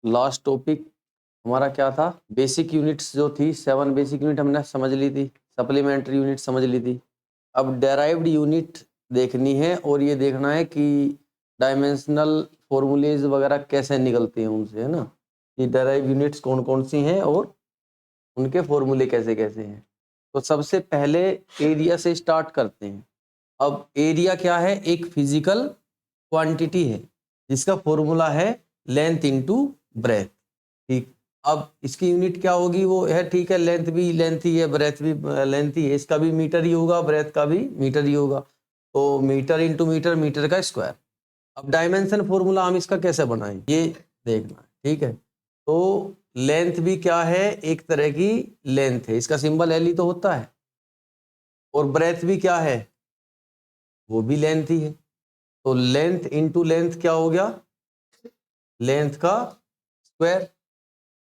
Last topic हमारा क्या था? बेसिक यूनिट्स जो थी 7 बेसिक यूनिट हमने समझ ली थी, सप्लीमेंट्री यूनिट समझ ली थी। अब डेराइव्ड यूनिट देखनी है और ये देखना है कि डायमेंशनल फॉर्मूलेज वगैरह कैसे निकलते हैं उनसे, है ना, कि डेराइव यूनिट्स कौन कौन सी हैं और उनके फॉर्मूले कैसे कैसे हैं। तो सबसे पहले एरिया से स्टार्ट करते हैं। अब एरिया क्या है? एक फिजिकल क्वांटिटी है जिसका फॉर्मूला है लेंथ इनटू ब्रेथ। ठीक, अब इसकी यूनिट क्या होगी? वो है, ठीक है, लेंथ भी लेंथ ही है, ब्रेथ भी लेंथ ही है, इसका भी मीटर ही होगा, ब्रेथ का भी मीटर ही होगा। तो मीटर इंटू मीटर, मीटर का स्क्वायर। अब डायमेंशन फॉर्मूला हम इसका कैसे बनाएं ये देखना है, ठीक है। तो लेंथ भी क्या है? एक तरह की लेंथ है, इसका सिंबल एल ही तो होता है। और ब्रेथ भी क्या है? वो भी लेंथ ही है। तो लेंथ इंटू लेंथ क्या हो गया? लेंथ का स्क्वायर।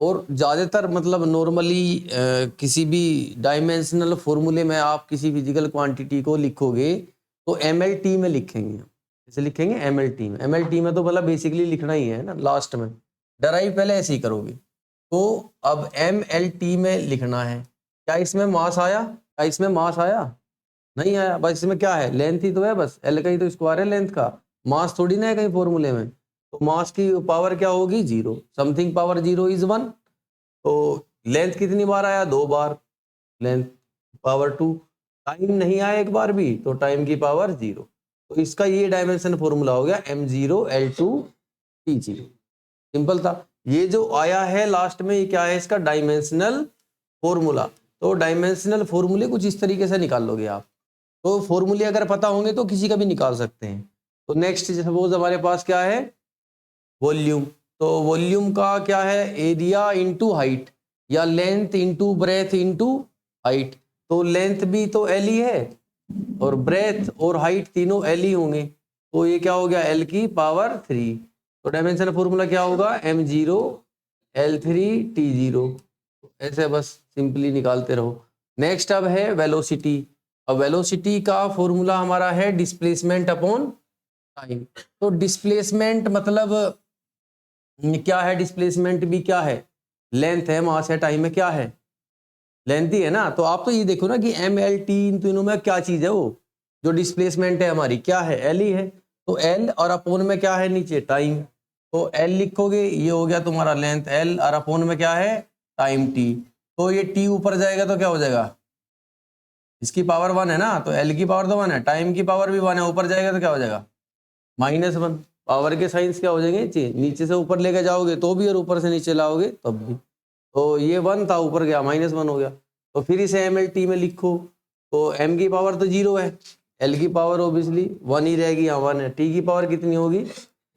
और ज़्यादातर मतलब नॉर्मली किसी भी डायमेंशनल फॉर्मूले में आप किसी फिजिकल क्वांटिटी को लिखोगे तो MLT में लिखेंगे। जैसे लिखेंगे MLT में, MLT में तो मतलब बेसिकली लिखना ही है ना लास्ट में, डराइव पहले ऐसे ही करोगे। तो अब MLT में लिखना है। क्या इसमें मास आया? क्या इसमें मास आया? नहीं आया। बस इसमें क्या है? लेंथ ही तो है, बस एल का ही तो स्क्वायर है लेंथ का, मास थोड़ी ना है कहीं फॉर्मूले में। तो मास की पावर क्या होगी? 0। Something power 0 is 1। तो लेंथ कितनी बार आया? 2 बार, लेंथ पावर 2। टाइम नहीं आया एक बार भी, तो टाइम की पावर 0। तो इसका ये डायमेंशन फॉर्मूला हो गया m0l2t0। सिंपल था। ये जो आया है लास्ट में, ये क्या है? इसका डायमेंशनल फॉर्मूला। तो डायमेंशनल फॉर्मूले कुछ इस तरीके से निकाल लोगे आप। तो फॉर्मूले अगर पता होंगे तो किसी का भी निकाल सकते हैं। तो नेक्स्ट सपोज हमारे पास क्या है? वॉल्यूम। तो वॉल्यूम का क्या है? एरिया इंटू हाइट, या length into breadth into height. तो लेंथ भी तो एल ही है और ब्रेथ और हाइट तीनों एल ही होंगे। तो ये क्या हो गया? एल की पावर 3। तो डायमेंशन फॉर्मूला क्या होगा? m0l3t0। ऐसे बस सिंपली निकालते रहो। नेक्स्ट अब है वेलोसिटी। अब वेलोसिटी का फॉर्मूला हमारा है डिस्प्लेसमेंट अपॉन टाइम। तो डिस्प्लेसमेंट मतलब क्या है? डिस्प्लेसमेंट भी क्या है? लेंथ है, मास है, टाइम है, क्या है? लेंथ ही है ना। तो आप तो ये देखो ना कि MLT इन तीनों में क्या चीज है? वो जो डिस्प्लेसमेंट है हमारी क्या है? एल ही है। तो एल और अपोन में क्या है? नीचे टाइम। तो एल लिखोगे, ये हो गया तुम्हारा लेंथ एल, और अपोन में क्या है? Time T. तो ये टी ऊपर जाएगा तो क्या हो जाएगा? इसकी पावर 1 है ना, तो एल की पावर तो 1 है, टाइम की पावर भी 1 है, ऊपर जाएगा तो क्या हो जाएगा? -1। पावर के साइंस क्या हो जाएंगे? नीचे से ऊपर लेके जाओगे तो भी और ऊपर से नीचे लाओगे तब भी। तो ये 1 था, ऊपर गया -1 हो गया। तो फिर इसे MLT में लिखो। तो m की पावर तो 0 है, l की पावर ऑब्वियसली 1 ही रहेगी, यहाँ 1 है। t की पावर कितनी होगी?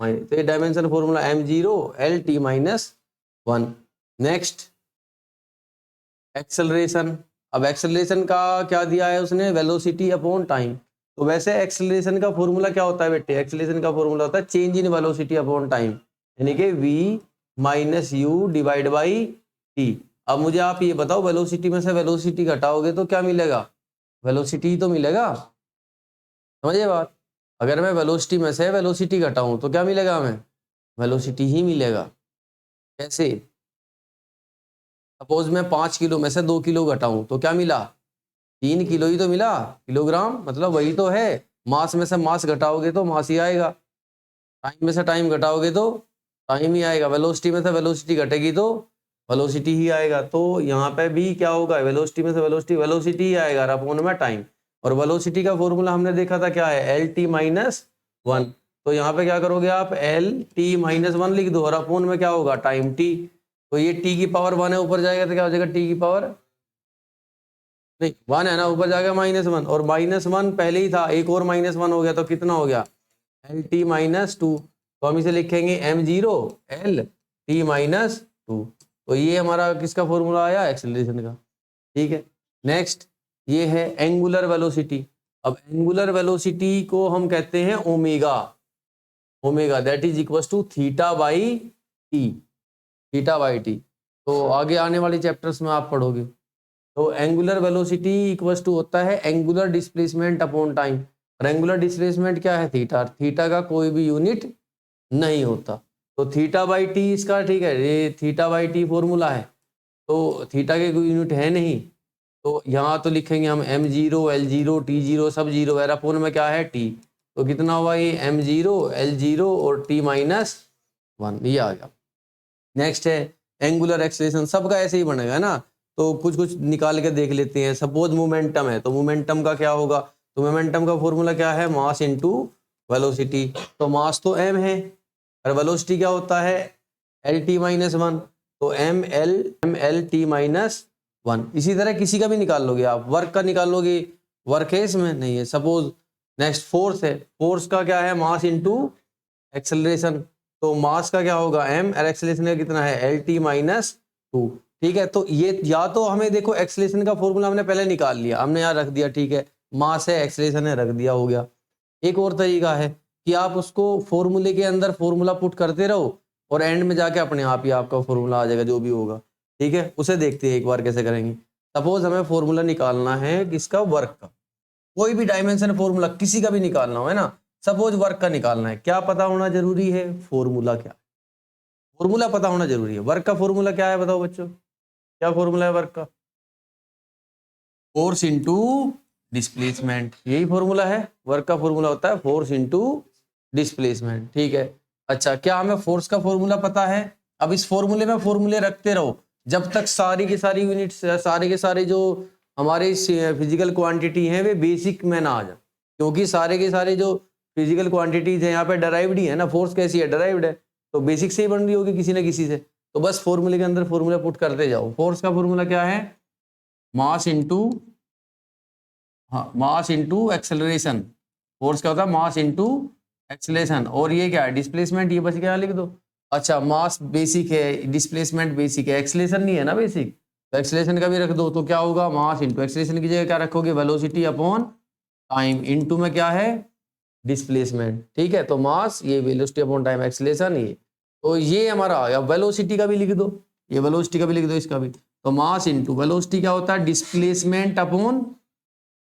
तो ये dimension formula m0l(t-1). Next acceleration. अब एक्सेलरेशन का क्या दिया है उसने? Velocity upon time. तो वैसे एक्सेलरेशन का फॉर्मूला क्या होता है बेटे? एक्सेलरेशन का फॉर्मूला होता है change in velocity upon time, यानी कि v minus you divide by T. अब मुझे आप ये बताओ, वेलोसिटी में से वेलोसिटी घटाओगे तो क्या मिलेगा? वेलोसिटी ही तो मिलेगा, समझिए बात। अगर मैं वेलोसिटी में से वेलोसिटी घटाऊं तो क्या मिलेगा हमें? वेलोसिटी ही मिलेगा। कैसे? सपोज मैं 5 किलो में से 2 किलो घटाऊं तो क्या मिला? 3 किलो ही तो मिला, किलोग्राम, मतलब वही तो है। मास में से मास घटाओगे तो मास ही आएगा, टाइम में से टाइम घटाओगे तो टाइम ही आएगा, वेलोसिटी में से वेलोसिटी घटेगी तो वेलोसिटी ही आएगा। तो यहाँ पे भी क्या होगा? वेलोसिटी में से वेलोसिटी, वेलोसिटी ही आएगा, अपोन में टाइम। और वेलोसिटी का फॉर्मूला हमने देखा था क्या है? LT-1। तो यहाँ पे क्या करोगे आप? LT-1 लिख दो और अपोन में क्या होगा? Time t। तो ये t की पावर 1 है, ऊपर जाएगा तो क्या हो जाएगा? t की पावर नहीं 1 है ना, ऊपर जाएगा -1, और -1 पहले ही था, एक और -1 हो गया तो कितना हो गया? LT-2। तो हम इसे लिखेंगे m0l(t-2). तो ये हमारा किसका फॉर्मूला आया? एक्सेलरेशन का। ठीक है। नेक्स्ट ये है एंगुलर वेलोसिटी। अब एंगुलर वेलोसिटी को हम कहते हैं omega. Omega that is equal to theta by T, theta by T. तो आगे आने वाले चैप्टर्स में आप पढ़ोगे। तो एंगुलर वेलोसिटी इक्वल टू होता है एंगुलर डिस्प्लेसमेंट अपॉन टाइम। और एंगुलर डिस्प्लेसमेंट क्या है? थीटा। थीटा का कोई भी यूनिट नहीं होता। तो थीटा बाई टी इसका ठीक है, ये थीटा बाई टी फॉर्मूला है, तो थीटा के कोई यूनिट है नहीं, तो यहाँ तो लिखेंगे हम m0 l0 t0 सब जीरो है, अपोन में क्या है t, तो कितना हुआ ये m0 l0 और t माइनस 1, ये आ गया। नेक्स्ट है एंगुलर एक्सेलरेशन, सबका ऐसे ही बनेगा ना, तो कुछ कुछ निकाल के देख लेते हैं। सपोज मोमेंटम है, तो मोमेंटम का क्या होगा, तो मोमेंटम का फॉर्मूला क्या है, मास इनटू वेलोसिटी, तो मास तो m है और वेलोसिटी क्या होता है एल टी माइनस 1, तो एम एल टी माइनस 1। इसी तरह किसी का भी निकाल लोगे आप, वर्क का निकाल लोगे, वर्क है इसमें नहीं है। सपोज नेक्स्ट फोर्स है, फोर्स का क्या है मास इनटू एक्सेलरेशन, तो मास का क्या होगा m और एक्सेलरेशन का कितना है एल टी माइनस 2। ठीक है, तो ये या तो हमें देखो एक्सेलरेशन का फॉर्मूला हमने पहले निकाल लिया, हमने यहाँ रख दिया, ठीक है, मास है एक्सेलरेशन है रख दिया, हो गया। एक और तरीका है कि आप उसको फॉर्मूले के अंदर फॉर्मूला पुट करते रहो और एंड में जाके अपने आप ही आपका फॉर्मूला आ जाएगा जो भी होगा। ठीक है, उसे देखते हैं एक बार कैसे करेंगे। सपोज हमें फॉर्मूला निकालना है किसका, वर्क का, कोई भी डायमेंशन फॉर्मूला किसी का भी निकालना हो है ना, सपोज वर्क का निकालना है, क्या पता होना जरूरी है, फॉर्मूला क्या, फॉर्मूला पता होना जरूरी है। वर्क का फॉर्मूला क्या है बताओ बच्चों, क्या फॉर्मूला है वर्क का, फोर्स इनटू डिस्प्लेसमेंट, यही फॉर्मूला है वर्क का, फॉर्मूला होता है फोर्स इनटू डिस्प्लेसमेंट। ठीक है, अच्छा क्या हमें फोर्स का फॉर्मूला पता है, अब इस फॉर्मूले में फॉर्मूले रखते रहो जब तक सारी की सारी यूनिट्स, सारे के सारे जो हमारे फिजिकल क्वांटिटी हैं वे बेसिक में ना आ जाए, क्योंकि सारे के सारे जो फिजिकल क्वांटिटीज है यहाँ पे डराइव्ड ही है ना, फोर्स कैसी है डराइव्ड है, तो बेसिक से ही बन रही होगी किसी न किसी से, तो बस फॉर्मूले के अंदर फॉर्मूला पुट करते जाओ। फोर्स का फॉर्मूला क्या है, मास इनटू, हाँ मास इनटू एक्सेलरेशन, फोर्स क्या होता है मास इनटू एक्सेलरेशन, और ये क्या है डिस्प्लेसमेंट, ये बस क्या लिख दो। अच्छा मास बेसिक है, डिस्प्लेसमेंट बेसिक है, एक्सेलरेशन नहीं है ना बेसिक, तो एक्सेलरेशन का भी रख दो, तो क्या होगा मास इनटू एक्सेलरेशन की जगह क्या रखोगे वेलोसिटी अपॉन टाइम, इनटू में क्या है डिस्प्लेसमेंट। ठीक है, तो मास ये वेलोसिटी अपॉन टाइम एक्सेलरेशन, ये तो ये हमारा आ गया। वेलोसिटी का भी लिख दो, ये वेलोसिटी का भी लिख दो, इसका भी, तो मास इनटू वेलोसिटी क्या होता है डिस्प्लेसमेंट अपॉन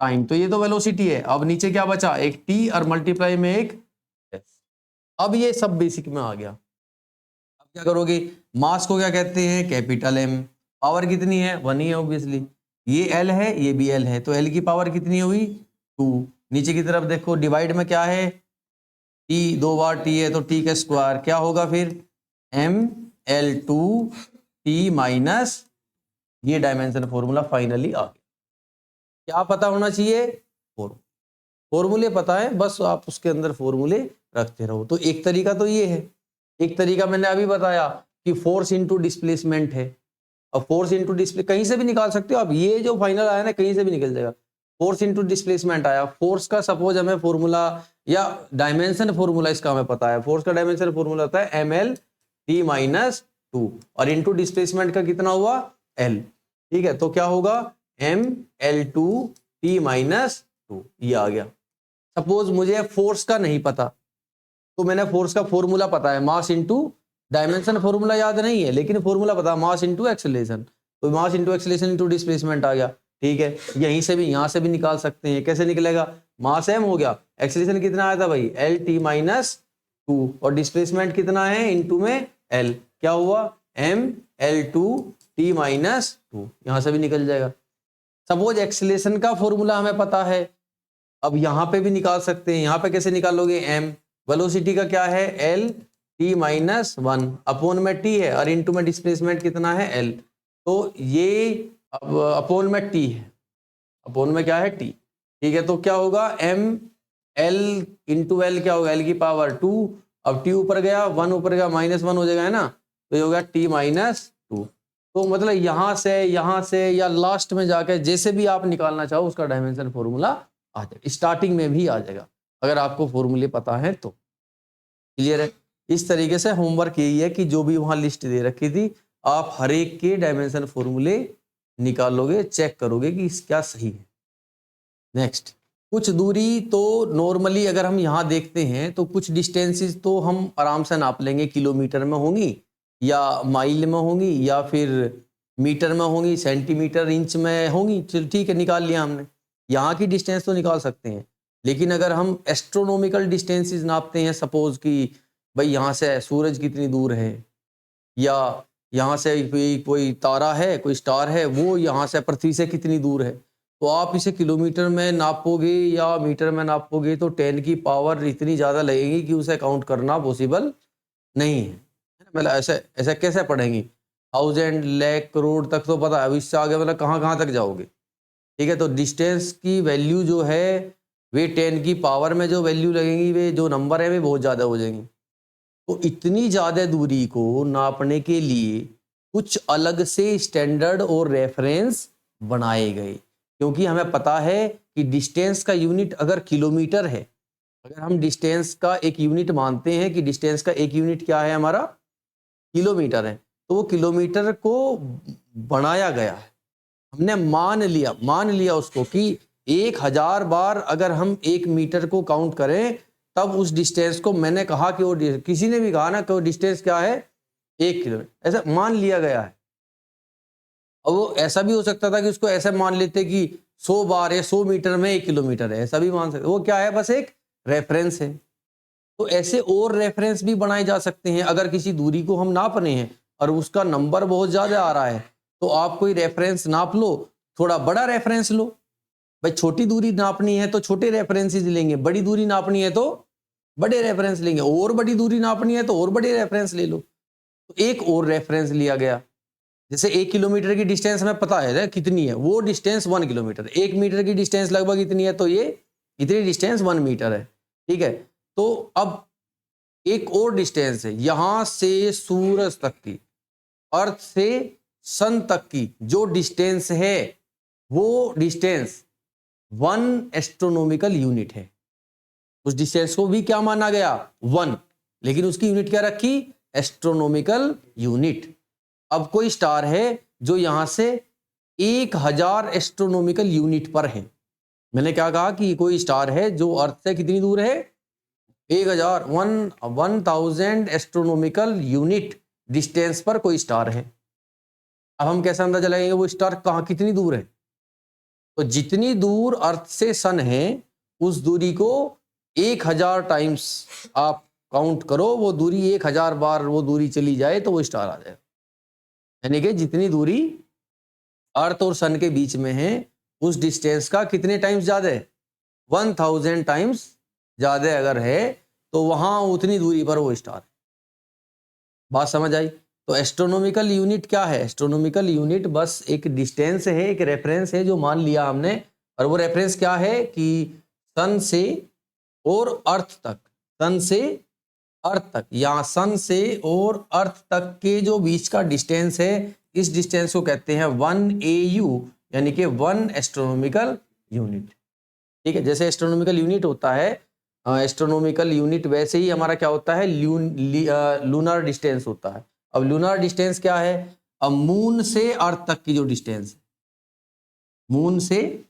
टाइम, तो ये तो वेलोसिटी है। अब नीचे क्या बचा, एक टी और मल्टीप्लाई में एक एस। अब ये सब बेसिक में आ गया। अब क्या करोगे, मास को क्या कहते हैं कैपिटल एम, पावर कितनी है 1 ही है ऑब्वियसली, ये एल है ये भी एल है, तो एल की पावर कितनी हुई 2। नीचे की तरफ देखो डिवाइड में क्या है टी, 2 बार टी है तो टी का स्क्वायर, क्या होगा फिर M L two T minus, ये डायमेंशन फॉर्मूला फाइनली आ गया। क्या पता होना चाहिए, फॉर्मूले पता है, बस आप उसके अंदर फॉर्मूले रखते रहो। तो एक तरीका तो ये है, एक तरीका मैंने अभी बताया कि फोर्स इनटू डिस्प्लेसमेंट है, और फोर्स इनटू डिस्प्ले कहीं से भी निकाल सकते हो आप, ये जो फाइनल आया ना कहीं से भी निकल जाएगा, फोर्स इनटू डिस्प्लेसमेंट आया। फोर्स का सपोज हमें फॉर्मूला या डायमेंशन फॉर्मूला इसका हमें पता है, फोर्स का डायमेंशन फॉर्मूला होता है एम एल टी माइनस 2 और इनटू डिस्प्लेसमेंट का कितना हुआ एल। ठीक है, तो क्या होगा M L two T minus 2, ये आ गया। सपोज मुझे फोर्स का नहीं पता, तो मैंने फोर्स का फॉर्मूला पता है मास इनटू डायमेंशन, फॉर्मूला याद नहीं है लेकिन फॉर्मूला पता, मास इनटू एक्सेलरेशन, तो mass into acceleration into displacement आ गया। ठीक है, यहीं से भी यहाँ से भी निकाल सकते हैं, कैसे निकलेगा, मास एम हो गया, एक्सेलरेशन कितना आया था भाई एल टी माइनस 2 और डिस्प्लेसमेंट कितना है इनटू में एल, क्या हुआ M L two T minus 2, यहाँ से भी निकल जाएगा। सपोज एक्सेलरेशन का फॉर्मूला हमें पता है, अब यहाँ पे भी निकाल सकते हैं, यहाँ पे कैसे निकालोगे एम, वेलोसिटी का क्या है एल टी माइनस 1 अपॉन में टी है और इनटू में डिस्प्लेसमेंट कितना है एल, तो ये अब अपॉन में टी है, अपॉन में क्या है टी। ठीक है, तो क्या होगा एम एल इंटू एल क्या होगा एल की पावर 2, अब टी ऊपर गया 1 ऊपर गया -1 हो जाएगा है ना, तो ये हो गया टी माइनस 2। तो मतलब यहाँ से या लास्ट में जाके जैसे भी आप निकालना चाहो उसका डायमेंशन फॉर्मूला आ जाएगा, स्टार्टिंग में भी आ जाएगा अगर आपको फॉर्मूले पता है तो। क्लियर है, इस तरीके से होमवर्क यही है कि जो भी वहां लिस्ट दे रखी थी आप हर एक के डायमेंशन फॉर्मूले निकालोगे, चेक करोगे कि क्या सही है। नेक्स्ट, कुछ दूरी तो नॉर्मली अगर हम यहाँ देखते हैं तो कुछ डिस्टेंसेस तो हम आराम से नाप लेंगे, किलोमीटर में होंगी या माइल में होंगी या फिर मीटर में होंगी, सेंटीमीटर इंच में होंगी, चल ठीक है निकाल लिया हमने, यहाँ की डिस्टेंस तो निकाल सकते हैं। लेकिन अगर हम एस्ट्रोनॉमिकल डिस्टेंसेस नापते हैं, सपोज कि भाई यहाँ से सूरज कितनी दूर है, या यहाँ से कोई तारा है, कोई स्टार है, वो यहाँ से पृथ्वी से कितनी दूर है। तो आप इसे किलोमीटर में नापोगे या मीटर में नापोगे तो 10 की पावर इतनी ज़्यादा लगेगी कि उसे काउंट करना पॉसिबल नहीं है। मतलब ऐसे ऐसे कैसे पढ़ेंगी, 1000 लाख करोड़ तक तो पता है, अब इससे आगे मतलब कहाँ कहाँ तक जाओगे। ठीक है, तो डिस्टेंस की वैल्यू जो है वे 10 की पावर में जो वैल्यू लगेंगी, वे जो नंबर है वे बहुत ज़्यादा हो जाएंगी। तो इतनी ज़्यादा दूरी को नापने के लिए कुछ अलग से स्टैंडर्ड और रेफरेंस बनाए गए, क्योंकि हमें पता है कि डिस्टेंस का यूनिट अगर किलोमीटर है, अगर हम डिस्टेंस का एक यूनिट मानते हैं कि डिस्टेंस का एक यूनिट क्या है हमारा, किलोमीटर है, तो वो किलोमीटर को बनाया गया है, हमने मान लिया उसको कि 1000 बार अगर हम 1 मीटर को काउंट करें तब उस डिस्टेंस को, मैंने कहा कि वो, किसी ने भी कहा ना कि वो डिस्टेंस क्या है 1 किलोमीटर, ऐसा मान लिया गया है। और वो ऐसा भी हो सकता था कि उसको ऐसे मान लेते कि 100 बार है 100 मीटर में 1 किलोमीटर है, ऐसा भी मान सकते। वो क्या है, बस एक रेफरेंस है। तो ऐसे और रेफरेंस भी बनाए जा सकते हैं। अगर किसी दूरी को हम नाप रहे हैं और उसका नंबर बहुत ज़्यादा आ रहा है तो आप कोई रेफरेंस नाप लो, थोड़ा बड़ा रेफरेंस लो। भाई छोटी दूरी नापनी है तो छोटे रेफरेंसेस लेंगे, बड़ी दूरी नापनी है तो बड़े रेफरेंस लेंगे, और बड़ी दूरी नापनी है तो और बड़े रेफरेंस ले लो। तो एक और रेफरेंस लिया गया, जैसे 1 किलोमीटर की डिस्टेंस हमें पता है कितनी है, वो डिस्टेंस 1 किलोमीटर, 1 मीटर की डिस्टेंस लगभग इतनी है, तो ये इतनी डिस्टेंस 1 मीटर है। ठीक है, तो अब एक और डिस्टेंस है, यहां से सूरज तक की, अर्थ से सन तक की जो डिस्टेंस है, वो डिस्टेंस 1 एस्ट्रोनॉमिकल यूनिट है। उस डिस्टेंस को भी क्या माना गया, 1, लेकिन उसकी यूनिट क्या रखी, एस्ट्रोनॉमिकल यूनिट। अब कोई स्टार है जो यहां से 1000 एस्ट्रोनॉमिकल यूनिट पर है। मैंने क्या कहा कि कोई स्टार है जो अर्थ से कितनी दूर है, 1000 एस्ट्रोनॉमिकल यूनिट डिस्टेंस पर कोई स्टार है। अब हम कैसे अंदाजा लगाएंगे वो स्टार कहाँ कितनी दूर है, तो जितनी दूर अर्थ से सन है उस दूरी को 1000 टाइम्स आप काउंट करो, वो दूरी 1000 बार वो दूरी चली जाए तो वो स्टार आ जाएगा। यानी कि जितनी दूरी अर्थ और सन के बीच में है उस डिस्टेंस का कितने टाइम्स ज्यादा है, 1000 टाइम्स ज्यादा अगर है तो वहां उतनी दूरी पर वो स्टार है। बात समझ आई। तो एस्ट्रोनॉमिकल यूनिट क्या है, एस्ट्रोनॉमिकल यूनिट बस एक डिस्टेंस है, एक रेफरेंस है जो मान लिया हमने, और वो रेफरेंस क्या है कि सन से और अर्थ तक, सन से अर्थ तक, या सन से और अर्थ तक के जो बीच का डिस्टेंस है, इस डिस्टेंस को कहते हैं 1 AU, यानी कि 1 एस्ट्रोनॉमिकल यूनिट। ठीक है, जैसे एस्ट्रोनॉमिकल यूनिट होता है, एस्ट्रोनॉमिकल यूनिट वैसे ही हमारा क्या होता है, लूनर डिस्टेंस होता है। अब लूनर डिस्टेंस क्या है, अब मून से अर्थ तक की जो डिस्टेंस है, मून से,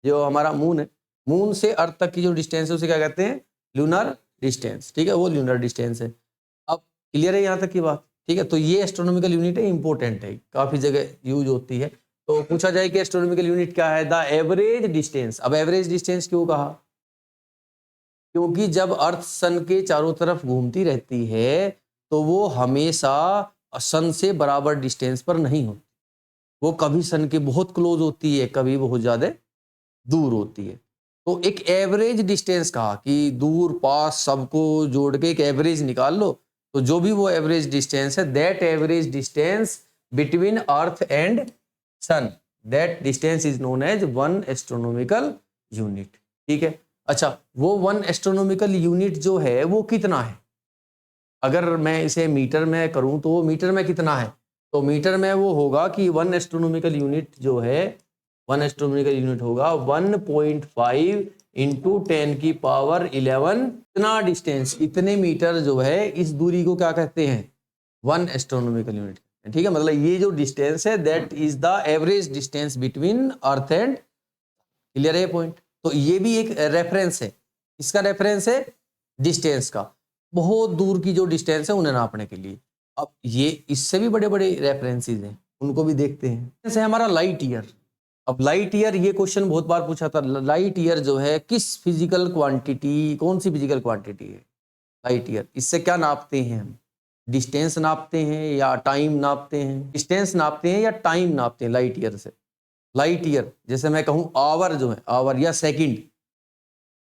जो हमारा मून है, मून से अर्थ तक की जो डिस्टेंस है उसे क्या कहते हैं, लूनर डिस्टेंस। ठीक है, वो लूनर डिस्टेंस है। अब क्लियर है यहाँ तक की बात। ठीक है, तो ये एस्ट्रोनॉमिकल यूनिट है, इंपॉर्टेंट है, काफी जगह यूज होती है। तो पूछा जाए कि एस्ट्रोनॉमिकल यूनिट क्या है, द एवरेज डिस्टेंस। अब एवरेज डिस्टेंस क्यों कहा, क्योंकि जब अर्थ सन के चारों तरफ घूमती रहती है तो वो हमेशा सन से बराबर डिस्टेंस पर नहीं होती, वो कभी सन के बहुत क्लोज होती है, कभी बहुत ज्यादा दूर होती है। तो एक एवरेज डिस्टेंस कहा कि दूर पास सबको जोड़ के एक एवरेज निकाल लो, तो जो भी वो एवरेज डिस्टेंस है, that average distance between earth and sun, that distance is known as 1 astronomical unit. ठीक है, अच्छा, वो 1 एस्ट्रोनॉमिकल यूनिट जो है वो कितना है, अगर मैं इसे मीटर में करूं तो वो मीटर में कितना है, तो मीटर में वो होगा कि 1 एस्ट्रोनॉमिकल यूनिट जो है, 1 एस्ट्रोनॉमिकल यूनिट होगा 1.5 इंटू 10 की पावर 11, इतना डिस्टेंस, इतने मीटर जो है, इस दूरी को क्या कहते हैं, 1 एस्ट्रोनॉमिकल यूनिट। ठीक है, मतलब ये जो डिस्टेंस है that is the average distance between earth and, clear है पॉइंट। तो ये भी एक रेफरेंस है, इसका रेफरेंस है डिस्टेंस का, बहुत दूर की जो डिस्टेंस है उन्हें नापने के लिए। अब ये इससे भी बड़े बड़े रेफरेंसेस हैं, उनको भी देखते हैं। जैसे हमारा लाइट ईयर। अब लाइट ईयर, ये क्वेश्चन बहुत बार पूछा था, लाइट ईयर जो है किस फिजिकल क्वांटिटी, कौन सी फिजिकल क्वांटिटी है, लाइट ईयर। इससे क्या नापते हैं हम? डिस्टेंस नापते हैं या टाइम नापते हैं? डिस्टेंस नापते हैं या टाइम नापते हैं लाइट ईयर से? लाइट ईयर, जैसे मैं कहूँ आवर जो है, आवर या सेकंड,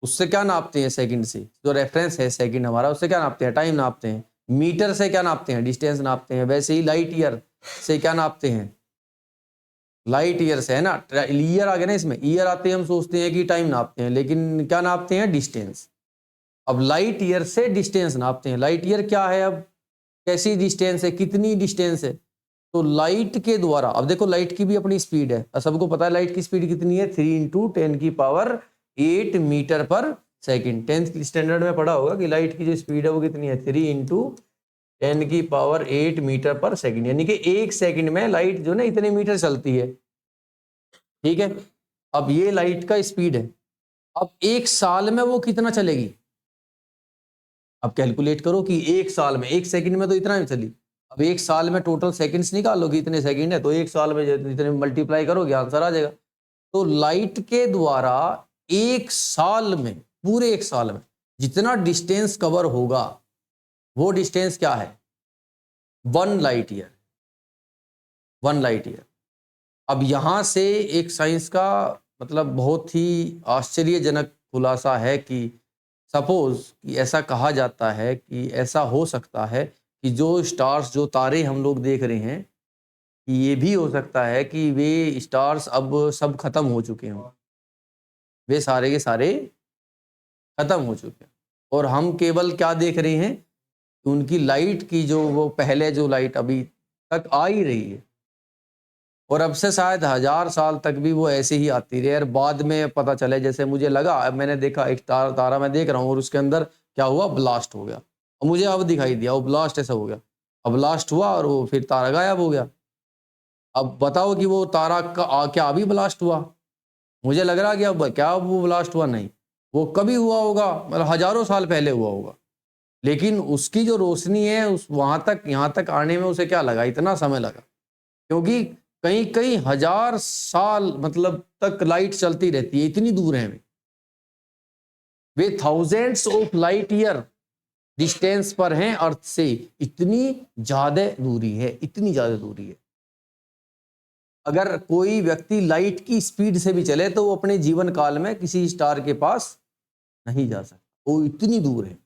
उससे क्या नापते हैं? सेकंड से, जो रेफरेंस है सेकंड हमारा, उससे क्या नापते हैं? टाइम नापते हैं। मीटर से क्या नापते हैं? डिस्टेंस नापते हैं। वैसे ही लाइट ईयर से क्या नापते हैं? लाइट ईयर से, है ना, ईयर आ गया ना इसमें, ईयर आते हैं हम सोचते हैं कि टाइम नापते हैं, लेकिन क्या नापते हैं? डिस्टेंस। अब लाइट ईयर से डिस्टेंस नापते हैं। लाइट ईयर क्या है? अब कैसी डिस्टेंस है, कितनी डिस्टेंस है? तो लाइट के द्वारा, अब देखो लाइट की भी अपनी स्पीड है, सबको पता है लाइट की स्पीड कितनी है, 3 into 10⁸ metre per second. 10th standard में पढ़ा होगा कि लाइट की जो स्पीड है वो कितनी है, 3 इंटू 10⁸ मीटर पर सेकंड, यानी कि एक सेकंड में लाइट जो ना इतने मीटर चलती है। ठीक है, अब ये लाइट का स्पीड है। अब एक साल में वो कितना चलेगी? अब कैलकुलेट करो कि एक साल में, एक सेकंड में तो इतना ही चली, अब एक साल में टोटल सेकंड्स निकालो कि इतने सेकंड है, तो एक साल में इतने मल्टीप्लाई करोगे आंसर आ जाएगा। तो लाइट के द्वारा एक साल में, पूरे एक साल में जितना डिस्टेंस कवर होगा वो डिस्टेंस क्या है? 1 लाइट ईयर। 1 light year. अब यहां से एक साइंस का मतलब बहुत ही आश्चर्यजनक खुलासा है कि सपोज कि ऐसा कहा जाता है कि ऐसा हो सकता है कि जो स्टार्स, जो तारे हम लोग देख रहे हैं, कि ये भी हो सकता है कि वे स्टार्स अब सब खत्म हो चुके हों, वे सारे के सारे खत्म हो चुके हैं, और हम केवल क्या देख रहे हैं कि उनकी लाइट की जो वो पहले जो लाइट अभी तक आ ही रही है, और अब से शायद 1000 साल तक भी वो ऐसे ही आती रही, और बाद में पता चले, जैसे मुझे लगा, अब मैंने देखा एक तारा मैं देख रहा हूँ और उसके अंदर क्या हुआ, ब्लास्ट हो गया, और मुझे अब दिखाई दिया वो ब्लास्ट ऐसा हो गया, अब ब्लास्ट हुआ और वो फिर तारा गायब हो गया। अब बताओ कि वो तारा का क्या अभी ब्लास्ट हुआ? मुझे लग रहा कि अब क्या वो ब्लास्ट हुआ? नहीं, वो कभी हुआ होगा, मतलब हजारों साल पहले हुआ होगा, लेकिन उसकी जो रोशनी है उस वहां तक, यहाँ तक आने में उसे क्या लगा, इतना समय लगा, क्योंकि कई कई हजार साल मतलब तक लाइट चलती रहती है, इतनी दूर है वे thousands of light year distance पर हैं अर्थ से, इतनी ज्यादा दूरी है, इतनी ज्यादा दूरी है। अगर कोई व्यक्ति लाइट की स्पीड से भी चले तो वो अपने जीवन काल में किसी स्टार के पास नहीं जा सकता, वो इतनी दूर है।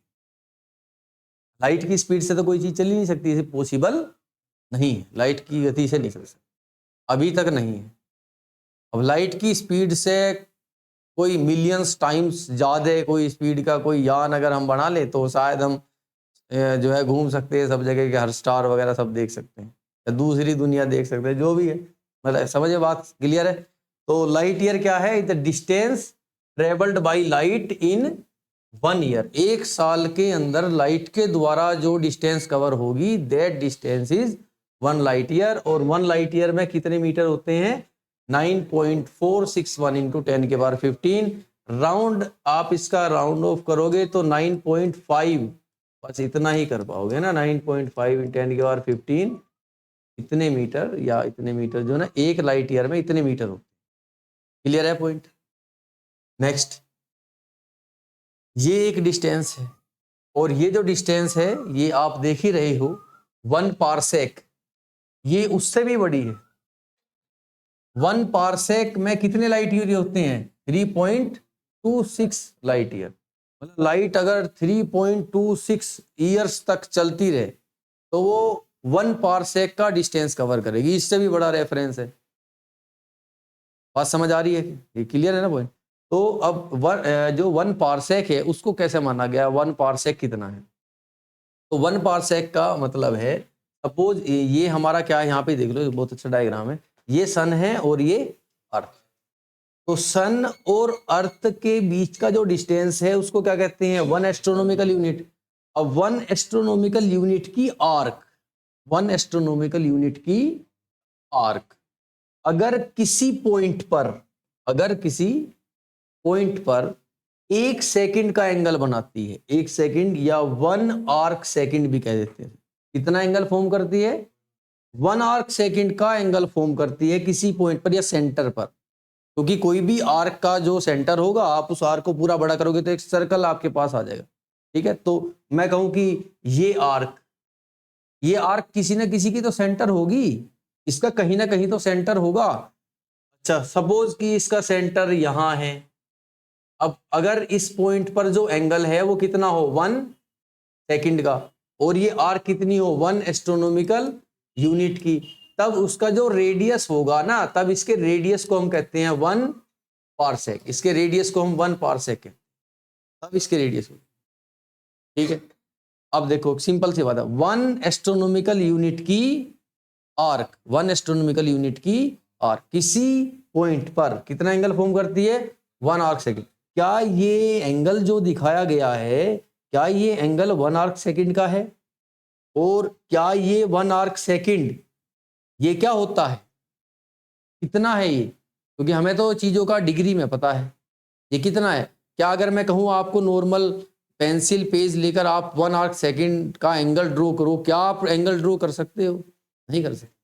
लाइट की स्पीड से तो कोई चीज चल ही नहीं सकती, इसे पॉसिबल नहीं है, लाइट की गति से नहीं चल सकती, अभी तक नहीं है। अब लाइट की स्पीड से कोई मिलियंस टाइम्स ज़्यादा कोई स्पीड का कोई यान अगर हम बना ले तो शायद हम जो है घूम सकते हैं सब जगह के, हर स्टार वगैरह सब देख सकते हैं, या दूसरी दुनिया देख सकते हैं, जो भी है, मतलब समझे, बात क्लियर है। तो लाइट ईयर क्या है? The distance travelled by light in 1 year, एक साल के अंदर लाइट के द्वारा जो डिस्टेंस कवर होगी, that distance is 1 light year. और 1 लाइट ईयर में कितने मीटर होते हैं? 9.461 इंटू 10⁻15। राउंड आप इसका राउंड ऑफ करोगे तो 9.5, बस इतना ही कर पाओगे ना, 9.5 × 10⁻15 इतने मीटर, या इतने मीटर जो ना एक लाइट ईयर में इतने मीटर होते हैं। क्लियर है पॉइंट? नेक्स्ट, ये एक डिस्टेंस है, और ये जो डिस्टेंस है ये आप देख ही रहे हो, 1 पारसेक, ये उससे भी बड़ी है। 1 पारसेक में कितने लाइट ईयर होते हैं? 3.26 लाइट ईयर। मतलब लाइट अगर 3.26 ईयर्स तक चलती रहे तो वो 1 पारसेक का डिस्टेंस कवर करेगी, इससे भी बड़ा रेफरेंस है। बात समझ आ रही है? ये क्लियर है ना पॉइंट? तो अब जो 1 पारसेक है उसको कैसे माना गया? 1 पारसेक कितना है? तो 1 पारसेक का मतलब है, सपोज ये हमारा क्या है, यहाँ पे देख लो, बहुत अच्छा डायग्राम है, ये सन है और ये अर्थ। तो सन और अर्थ के बीच का जो डिस्टेंस है उसको क्या कहते हैं? 1 एस्ट्रोनॉमिकल यूनिट। अब 1 एस्ट्रोनॉमिकल यूनिट की आर्क, 1 एस्ट्रोनॉमिकल यूनिट की आर्क अगर किसी पॉइंट पर, अगर किसी पॉइंट पर 1 सेकंड का एंगल बनाती है, 1 सेकंड या 1 आर्क सेकंड भी कह देते हैं, कितना एंगल फॉर्म करती है? 1 आर्क सेकंड का एंगल फॉर्म करती है किसी पॉइंट पर या सेंटर पर, क्योंकि कोई भी आर्क का जो सेंटर होगा, आप उस आर्क को पूरा बड़ा करोगे तो एक सर्कल आपके पास आ जाएगा, ठीक है, तो मैं कहूं कि ये आर्क किसी ना किसी की तो सेंटर होगी, इसका कहीं ना कहीं तो सेंटर होगा। अच्छा, सपोज कि इसका सेंटर यहां है। अब अगर इस पॉइंट पर जो एंगल है वो कितना हो, 1 सेकंड का, और ये आर्क कितनी हो, 1 एस्ट्रोनॉमिकल यूनिट की, तब उसका जो रेडियस होगा ना, तब इसके रेडियस को हम कहते हैं 1 पारसेक। इसके रेडियस को हम 1 पारसेक है, तब इसके रेडियस होगा। ठीक है, अब देखो सिंपल सी बात है, 1 एस्ट्रोनॉमिकल यूनिट की आर्क, 1 एस्ट्रोनॉमिकल यूनिट की आर्क किसी पॉइंट पर कितना एंगल फॉर्म करती है, 1 आर्क सेकंड। क्या ये एंगल जो दिखाया गया है, क्या ये एंगल 1 आर्क सेकंड का है? और क्या ये 1 आर्क सेकंड ये क्या होता है, कितना है ये? क्योंकि हमें तो चीजों का डिग्री में पता है, ये कितना है। क्या अगर मैं कहूं आपको नॉर्मल पेंसिल पेज लेकर आप 1 आर्क सेकंड का एंगल ड्रॉ करो, क्या आप एंगल ड्रॉ कर सकते हो? नहीं कर सकते।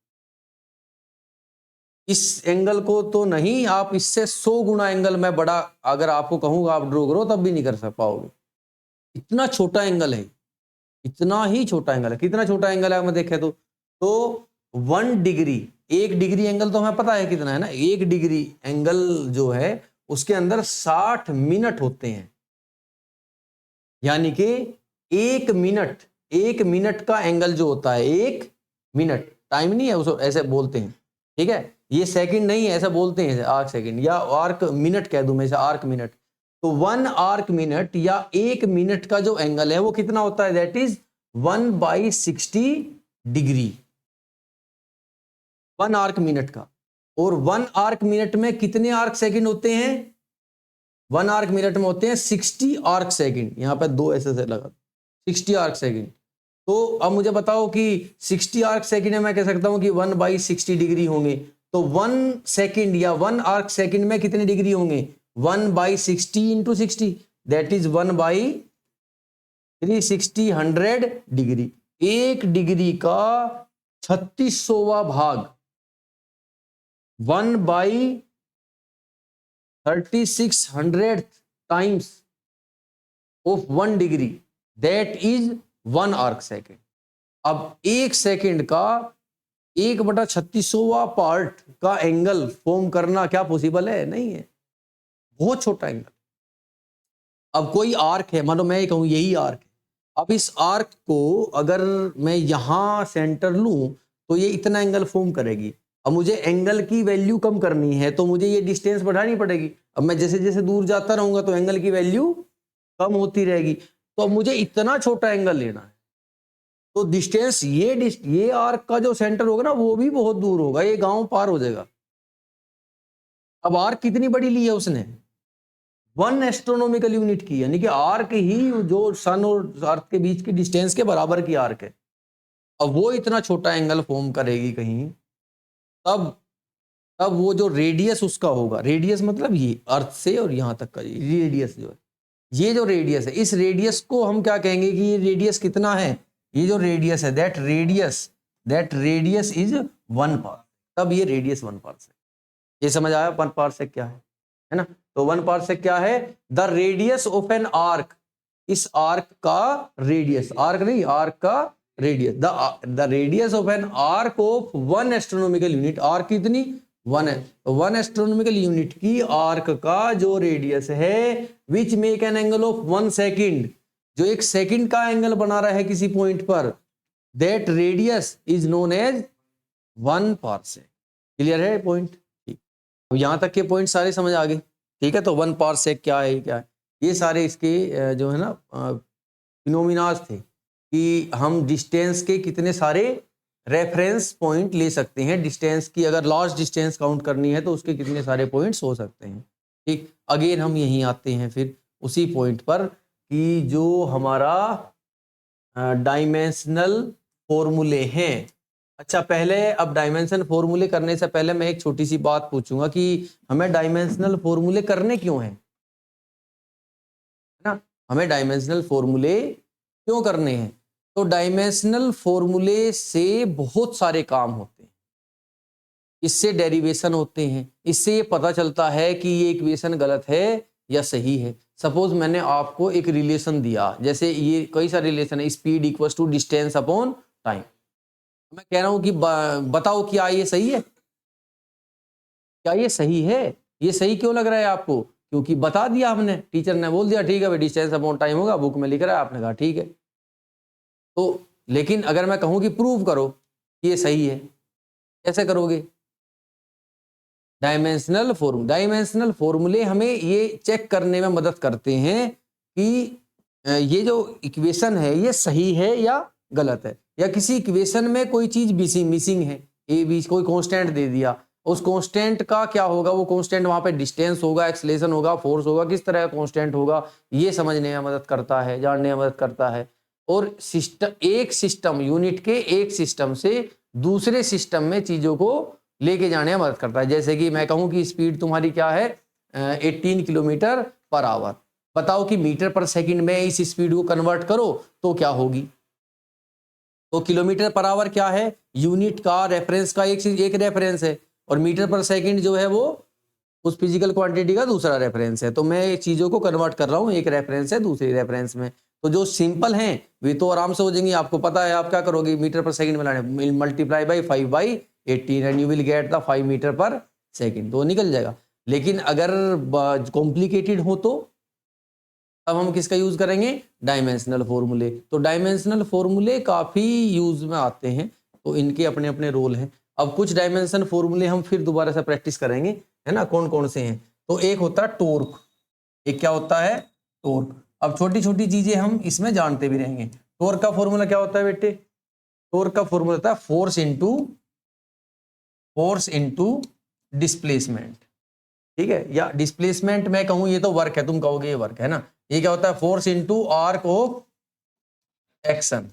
इस एंगल को तो नहीं, आप इससे 100 गुना एंगल मैं बड़ा अगर आपको कहूंगा आप ड्रॉ करो, तब भी नहीं कर पाओगे। इतना छोटा एंगल है, इतना ही छोटा एंगल है। कितना छोटा एंगल है, मैं देखे तो 1 डिग्री, 1 डिग्री एंगल तो हमें पता है कितना है ना, 1 डिग्री एंगल जो है उसके अंदर 60 मिनट होते हैं। यानी कि 1 मिनट का एंगल जो होता है, 1 मिनट, टाइम नहीं है उसको ऐसे बोलते हैं, ठीक है, ये सेकंड नहीं है, ऐसा बोलते हैं आर्क सेकंड, या आर्क मिनट कह दूं मैं इसे, आर्क मिनट। तो 1 आर्क मिनट या 1 मिनट का जो एंगल है वो कितना होता है, that is 1/60 degree, 1 arc minute का। और 1 आर्क मिनट में कितने आर्क सेकंड होते हैं, 1 आर्क मिनट में होते हैं 60 आर्क सेकंड। यहां पे 2 ऐसे से लगा, 60 आर्क सेकंड। तो अब मुझे बताओ कि 60 आर्क सेकंड में मैं कह सकता हूं कि 1/60 डिग्री होंगे। तो 1 सेकंड या 1 आर्क सेकंड में कितने डिग्री होंगे, 1/60 into 60, that is 1/360, 100 degree. 1 degree का 36वां भाग 1/3600 times of 1 degree, that is 1 arc second. अब 1 सेकेंड का 1/36वां पार्ट का एंगल फॉर्म करना क्या पॉसिबल है? नहीं है, बहुत छोटा एंगल। अब कोई आर्क है, मानो मैं ये कहूं यही आर्क है, अब इस आर्क को अगर मैं यहां सेंटर लूं तो ये इतना एंगल फॉर्म करेगी। अब मुझे एंगल की वैल्यू कम करनी है तो मुझे ये डिस्टेंस बढ़ानी पड़ेगी। अब मैं जैसे जैसे दूर जाता रहूंगा तो एंगल की वैल्यू कम होती रहेगी। तो अब मुझे इतना छोटा एंगल लेना है, तो डिस्टेंस ये आर्क का जो सेंटर होगा ना वो भी बहुत दूर होगा, ये गांव पार हो जाएगा। अब आर्क कितनी बड़ी ली है उसने, 1 एस्ट्रोनॉमिकल यूनिट की, यानी कि आर्क ही जो सन और अर्थ के बीच की डिस्टेंस के बराबर की आर्क है। अब वो इतना छोटा एंगल फॉर्म करेगी कहीं, तब वो जो रेडियस उसका होगा, रेडियस मतलब ये अर्थ से और यहां तक का रेडियस जो है, ये जो रेडियस है, इस रेडियस को हम क्या कहेंगे कि ये रेडियस कितना है, ये जो रेडियस है दैट रेडियस इज 1 पार, तब ये रेडियस 1 पारसेक। ये समझ आया 1 पारसेक क्या है ना? तो 1 पारसेक क्या है, the radius of an arc, इस आर्क का रेडियस, आर्क नहीं आर्क का radius, the radius of an arc of 1 astronomical unit, arc कितनी 1 है, तो 1 एस्ट्रोनॉमिकल यूनिट की आर्क का जो रेडियस है which make an angle of 1 second, जो 1 सेकंड का एंगल बना रहा है किसी पॉइंट पर, that radius is known as 1 parsec. Clear है पॉइंट? ठीक, अब यहां तक के पॉइंट सारे समझ आ गए, ठीक है। तो 1 पारसेक क्या है, क्या है, ये सारे इसके जो है ना फिनोमिनाज थे कि हम डिस्टेंस के कितने सारे रेफरेंस पॉइंट ले सकते हैं, डिस्टेंस की अगर लार्ज डिस्टेंस काउंट करनी है तो उसके कितने सारे पॉइंट्स हो सकते हैं। ठीक, अगेन हम यहीं आते हैं फिर उसी पॉइंट पर कि जो हमारा डायमेंशनल फॉर्मूले हैं। अच्छा, पहले अब डायमेंशन फॉर्मूले करने से पहले मैं एक छोटी सी बात पूछूंगा कि हमें डायमेंशनल फॉर्मूले करने क्यों हैं, है ना? हमें डायमेंशनल फॉर्मूले क्यों करने हैं? तो डायमेंशनल फॉर्मूले से बहुत सारे काम होते हैं, इससे डेरिवेशन होते हैं, इससे ये पता चलता है कि ये इक्वेशन गलत है या सही है। सपोज मैंने आपको एक रिलेशन दिया, जैसे ये कई सारे रिलेशन है, speed equals to distance upon time. मैं कह रहा हूं कि बताओ क्या ये सही है? क्या ये सही है? ये सही क्यों लग रहा है आपको? क्योंकि बता दिया हमने, टीचर ने बोल दिया ठीक है भाई डिस्टेंस अपॉन टाइम होगा, बुक में लिख रहा है, आपने कहा ठीक है। तो लेकिन अगर मैं कहूं कि प्रूव करो कि ये सही है, कैसे करोगे? डायमेंशनल फॉर्मूले हमें ये चेक करने में मदद करते हैं कि ये जो इक्वेशन है ये सही है या गलत है, या किसी इक्वेशन में कोई चीज मिसिंग है, ए बी कोई कांस्टेंट दे दिया, उस कांस्टेंट का क्या होगा, वो कांस्टेंट वहां पे डिस्टेंस होगा, एक्सेलरेशन होगा, फोर्स होगा, किस तरह का कांस्टेंट होगा, ये समझने में मदद करता है, जानने में मदद करता है। और एक सिस्टम यूनिट के एक सिस्टम से दूसरे सिस्टम में चीजों को लेके जाने में मदद करता है। जैसे कि मैं कहूं कि स्पीड तुम्हारी क्या है 18 किलोमीटर पर आवर, बताओ कि मीटर पर सेकंड में इस स्पीड को कन्वर्ट करो तो क्या होगी? तो किलोमीटर पर आवर क्या है? यूनिट का रेफरेंस का एक रेफरेंस है, और मीटर पर सेकंड जो है वो उस फिजिकल क्वांटिटी का दूसरा रेफरेंस है। तो मैं चीजों को कन्वर्ट कर रहा हूं, एक रेफरेंस है दूसरी रेफरेंस में। तो जो सिंपल हैं वे तो आराम से हो जाएंगी, आपको पता है आप क्या करोगे, मीटर पर सेकंड में लाने multiply by 5/18 and you will get the 5 metre per second, तो निकल जाएगा। लेकिन अगर कॉम्प्लिकेटेड हो तो अब हम किसका यूज करेंगे? डायमेंशनल फॉर्मूले। तो डायमेंशनल फॉर्मूले काफी यूज में आते हैं, तो इनके अपने अपने रोल हैं। अब कुछ डायमेंशन फॉर्मूले हम फिर दोबारा से प्रैक्टिस करेंगे, है ना, कौन कौन से हैं। तो एक होता है टॉर्क, एक क्या होता है? टॉर्क। अब छोटी छोटी चीजें हम इसमें जानते भी रहेंगे। टॉर्क का फॉर्मूला क्या होता है बेटे? टॉर्क का फॉर्मूला होता है फोर्स इनटू डिस्प्लेसमेंट, ठीक है, या डिस्प्लेसमेंट मैं कहूं ये तो वर्क है, तुम कहोगे ये वर्क है ना, ये क्या होता है? Force into arc of action.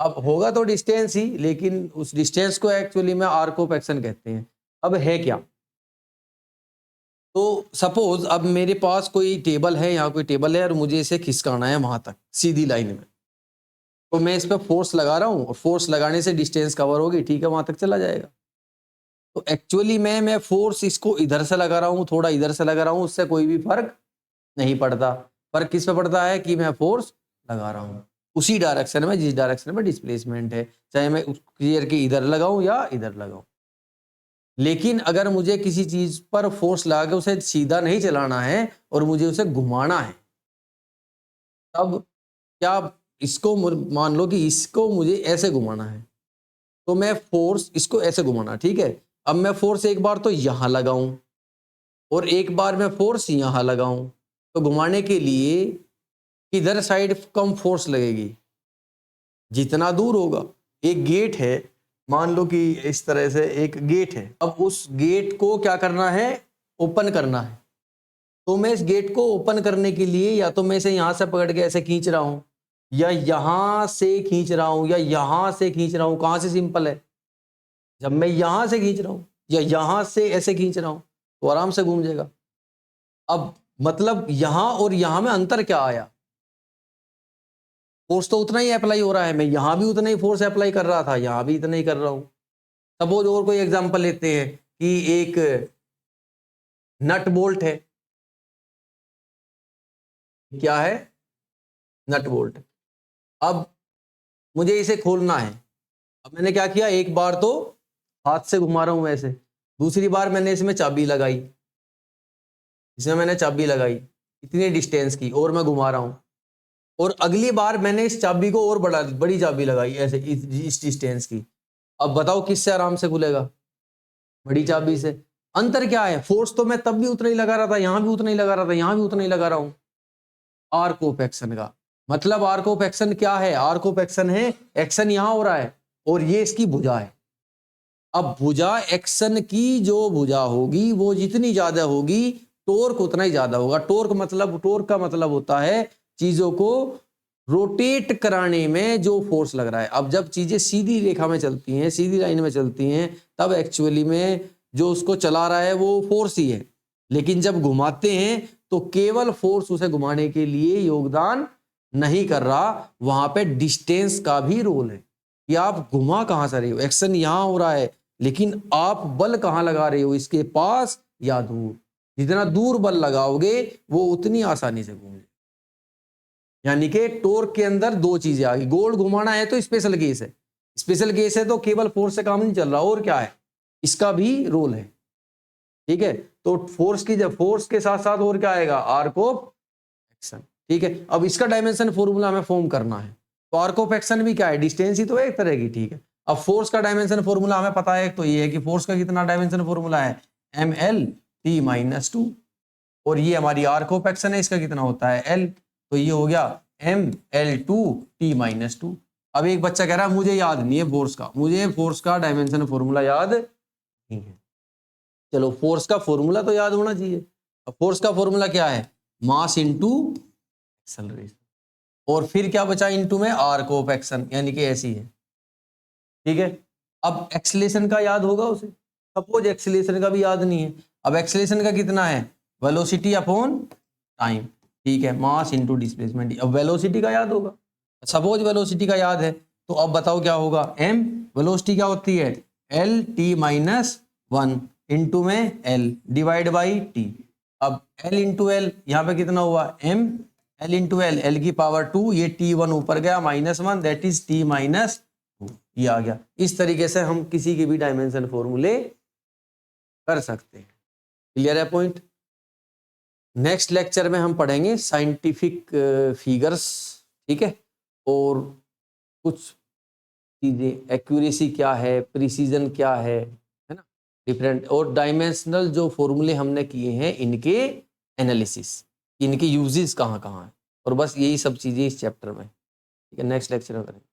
अब होगा तो डिस्टेंस ही, लेकिन उस डिस्टेंस को एक्चुअली में आर्क ऑफ एक्शन कहते हैं। अब है क्या? तो सपोज अब मेरे पास कोई टेबल है, यहाँ कोई टेबल है और मुझे इसे खिसकाना है वहां तक सीधी लाइन में, तो मैं इस पर फोर्स लगा रहा हूं और फोर्स लगाने से डिस्टेंस कवर होगी, ठीक है, वहां तक चला जाएगा। तो एक्चुअली मैं फोर्स इसको इधर से लगा रहा हूं, थोड़ा इधर से लगा रहा हूं, उससे कोई भी फर्क नहीं पड़ता। फर्क किस पे पड़ता है कि मैं फोर्स लगा रहा हूं उसी डायरेक्शन में जिस डायरेक्शन में डिस्प्लेसमेंट है, चाहे मैं क्लियर के इधर लगाऊं या इधर लगाऊं। लेकिन अगर मुझे किसी चीज पर फोर्स लगा के उसे सीधा नहीं चलाना है और मुझे उसे घुमाना है, तब क्या इसको मान लो कि इसको मुझे ऐसे घुमाना है, तो मैं फोर्स इसको ऐसे घुमाना, ठीक है। अब मैं फोर्स एक बार तो यहां लगाऊं और एक बार मैं फोर्स यहां लगाऊं, तो घुमाने के लिए किधर साइड कम फोर्स लगेगी? जितना दूर होगा। एक गेट है, मान लो कि इस तरह से एक गेट है, अब उस गेट को क्या करना है? ओपन करना है। तो मैं इस गेट को ओपन करने के लिए या तो मैं इसे यहां से पकड़ के ऐसे खींच रहा हूं, या यहां से खींच रहा हूं, या यहां से खींच रहा हूं। कहां से सिंपल है? जब मैं यहां से खींच रहा हूं या यहां से ऐसे खींच रहा हूं तो आराम से घूम जाएगा। अब मतलब यहां और यहां में अंतर क्या आया? फोर्स तो उतना ही अप्लाई हो रहा है, मैं यहां भी उतना ही फोर्स अप्लाई कर रहा था, यहां भी इतना ही कर रहा हूं। सपोज और कोई एग्जांपल लेते हैं कि एक नट बोल्ट है, क्या है? Nut bolt. अब मुझे इसे खोलना है, अब मैंने क्या किया, एक बार तो हाथ से घुमा रहा हूं ऐसे, दूसरी बार मैंने इसमें चाबी लगाई, इसमें मैंने चाबी लगाई इतनी डिस्टेंस की और मैं घुमा रहा हूं, और अगली बार मैंने इस चाबी को और बड़ी चाबी लगाई ऐसे इस डिस्टेंस की। अब बताओ किससे आराम से खुलेगा? बड़ी चाबी से। अंतर क्या है? फोर्स तो मैं तब भी उतना ही लगा रहा था, यहां भी उतना ही लगा रहा था, यहां भी उतना ही लगा रहा हूं। आर्क ऑफ एक्शन का मतलब, आर्क ऑफ एक्शन क्या है? आर्क ऑफ एक्शन है एक्शन यहां हो रहा है और ये इसकी भुजा है। अब भुजा एक्शन की जो भुजा होगी वो जितनी ज्यादा होगी टॉर्क उतना ही ज्यादा होगा। टॉर्क का मतलब होता है चीजों को रोटेट कराने में जो फोर्स लग रहा है। अब जब चीजें सीधी रेखा में चलती हैं, सीधी लाइन में चलती हैं, तब एक्चुअली में जो उसको चला रहा है वो फोर्स ही है। लेकिन जब घुमाते हैं तो केवल फोर्स उसे घुमाने के लिए योगदान नहीं कर रहा, वहां पे डिस्टेंस का भी रोल है कि आप घुमा कहां से रहे हो। एक्शन यहां हो रहा है लेकिन आप बल कहां लगा रहे हो, इसके पास या दूर। जितना दूर बल लगाओगे वो उतनी आसानी से घूम जाएगा। यानी कि टॉर्क के अंदर दो चीजें आ गई, गोल घुमाना है तो स्पेशल केस है, स्पेशल केस है तो केवल फोर्स से काम नहीं चल रहा, और क्या है, इसका भी रोल है। ठीक है, तो फोर्स की जब फोर्स के साथ साथ और क्या आएगा, आर्क ऑफ एक्शन। ठीक है, अब इसका डायमेंशन फॉर्मूला हमें फॉर्म करना है, तो आर्क ऑफ एक्शन भी क्या है, डिस्टेंस ही तो है एक तरह की। ठीक है, अब फोर्स का डायमेंशन फॉर्मूला हमें पता है, तो ये है कि फोर्स का कितना डायमेंशन फॉर्मूला है, ml/t-2, और ये हमारी आर्क ऑफ एक्शन है, इसका कितना होता है l, तो ये हो गया ml/t-2। अब एक बच्चा कह रहा है मुझे याद नहीं है फोर्स का, मुझे फोर्स का डायमेंशन फॉर्मूला याद नहीं है। चलो फोर्स का फॉर्मूला तो याद होना चाहिए। अब फोर्स का फॉर्मूला क्या है, मास इंटू एक्सेलरेशन, और फिर क्या बचा इंटू में आर्क ऑफ एक्शन, यानी कि ऐसी है। ठीक है, अब एक्सेलेरेशन का याद होगा उसे, सपोज एक्सेलेरेशन का भी याद नहीं है। अब एक्सेलेरेशन का कितना है, वेलोसिटी अपॉन टाइम। ठीक है, मास इंटू डिस्प्लेसमेंट। अब वेलोसिटी का याद होगा, सपोज वेलोसिटी का याद है, तो अब बताओ क्या होगा, m वेलोसिटी क्या होती है, l/t-1 इंटू में l डिवाइड बाई t। अब l इंटू एल यहाँ पे कितना हुआ, m l into L, l की पावर 2, ये t1 ऊपर गया -1, दैट इज t-2, ये आ गया। इस तरीके से हम किसी के भी डायमेंशन फॉर्मूले कर सकते हैं। क्लियर है पॉइंट। नेक्स्ट लेक्चर में हम पढ़ेंगे साइंटिफिक फिगर्स। ठीक है, और कुछ चीजें, एक्यूरेसी क्या है, प्रिसीजन क्या है ना, डिफरेंट, और डायमेंशनल जो फॉर्मूले हमने किए हैं इनके एनालिसिस, इनके यूजेस कहाँ कहाँ है, और बस यही सब चीजें इस चैप्टर में। ठीक है, नेक्स्ट लेक्चर में करेंगे।